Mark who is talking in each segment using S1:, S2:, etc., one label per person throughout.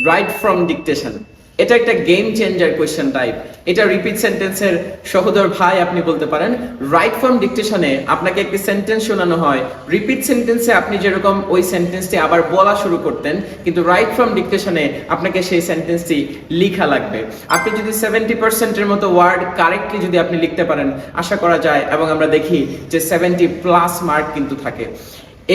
S1: Right from dictation, এটা একটা game changer question type. এটা রিপিট সেন্টেন্সের সহোদর ভাই আপনি বলতে পারেন। রাইট ফ্রম ডিকটেশনে আপনাকে একটি সেন্টেন্স শোনানো হয়, রিপিট সেন্টেন্সে আপনি যেরকম ওই সেন্টেন্সটি আবার বলা শুরু করতেন, কিন্তু রাইট ফ্রম ডিকটেশনে আপনাকে সেই সেন্টেন্সটি লেখা লাগবে। আপনি যদি 70% মতো ওয়ার্ড কারেক্টলি যদি আপনি লিখতে পারেন, আশা করা যায় এবং আমরা দেখি যে 70+ মার্ক কিন্তু থাকে।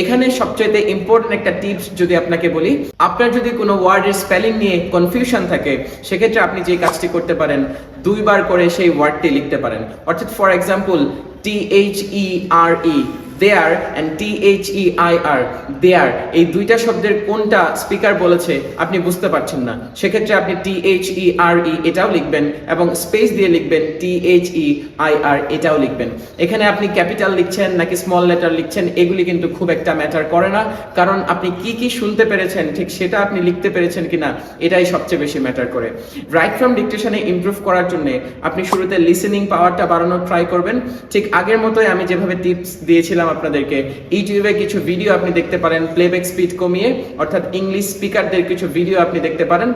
S1: এখানে সবচেয়ে ইম্পর্টেন্ট একটা টিপস যদি আপনাকে বলি, আপনার যদি কোনো ওয়ার্ডের স্পেলিং নিয়ে কনফিউশন থাকে, সেক্ষেত্রে আপনি যে কাজটি করতে পারেন, 2বার করে সেই ওয়ার্ডটি লিখতে পারেন। অর্থাৎ for example THERE there and THEIR their, এই দুইটা শব্দের কোনটা স্পিকার বলেছে আপনি বুঝতে পারছেন না, সেক্ষেত্রে আপনি THERE এটাও লিখবেন এবং স্পেস দিয়ে লিখবেন THEIR এটাও লিখবেন। এখানে আপনি ক্যাপিটাল লিখছেন নাকি স্মল লেটার লিখছেন এগুলি কিন্তু খুব একটা ম্যাটার করে না, কারণ আপনি কি কি শুনতে পেরেছেন ঠিক সেটা আপনি লিখতে পেরেছেন কিনা এটাই সবচেয়ে বেশি ম্যাটার করে। রাইট ফ্রম ডিকটেশনে ইমপ্রুভ করার জন্য আপনি শুরুতে লিসেনিং পাওয়ারটা বাড়ানোর ট্রাই করবেন। ঠিক আগের মতোই আমি যেভাবে টিপস দিয়েছিলাম আপনাদেরকে, ইউটিউবে কিছু ভিডিও আপনি দেখতে পারেন প্লেব্যাক স্পিড কমিয়ে, অর্থাৎ ইংলিশ স্পিকারদের কিছু ভিডিও আপনি দেখতে পারেন।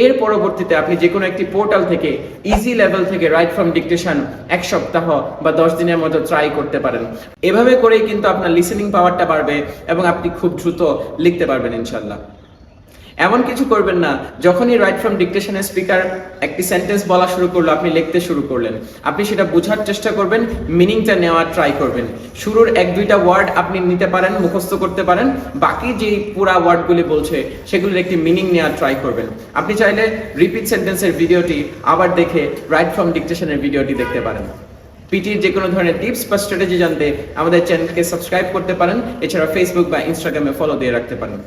S1: এর পরবর্তীতে আপনি যে কোনো একটি পোর্টাল থেকে ইজি লেভেল থেকে রাইট ফ্রম ডিকটেশন 1 সপ্তাহ বা 10 দিনের মতো ট্রাই করতে পারেন। এভাবে করেই কিন্তু আপনার লিসেনিং পাওয়ারটা বাড়বে এবং আপনি খুব দ্রুত লিখতে পারবেন ইনশাল্লাহ। এমন কিছু করবেন না যখনই রাইট ফ্রম ডিকটেশনের স্পিকার একটি সেন্টেন্স বলা শুরু করলো আপনি লিখতে শুরু করলেন, আপনি সেটা বোঝার চেষ্টা করবেন, মিনিংটা নেওয়ার ট্রাই করবেন। শুরুর 1-2টা ওয়ার্ড আপনি নিতে পারেন, মুখস্থ করতে পারেন, বাকি যেই পুরা ওয়ার্ডগুলি বলছে সেগুলোর একটি মিনিং নেওয়ার ট্রাই করবেন। আপনি চাইলে রিপিট সেন্টেন্সের ভিডিওটি আবার দেখে রাইট ফ্রম ডিকটেশনের ভিডিওটি দেখতে পারেন। পিটির যে কোনো ধরনের টিপস বা স্ট্র্যাটেজি জানতে আমাদের চ্যানেলকে সাবস্ক্রাইব করতে পারেন, এছাড়া ফেসবুক বা ইনস্টাগ্রামে ফলো দিয়ে রাখতে পারেন।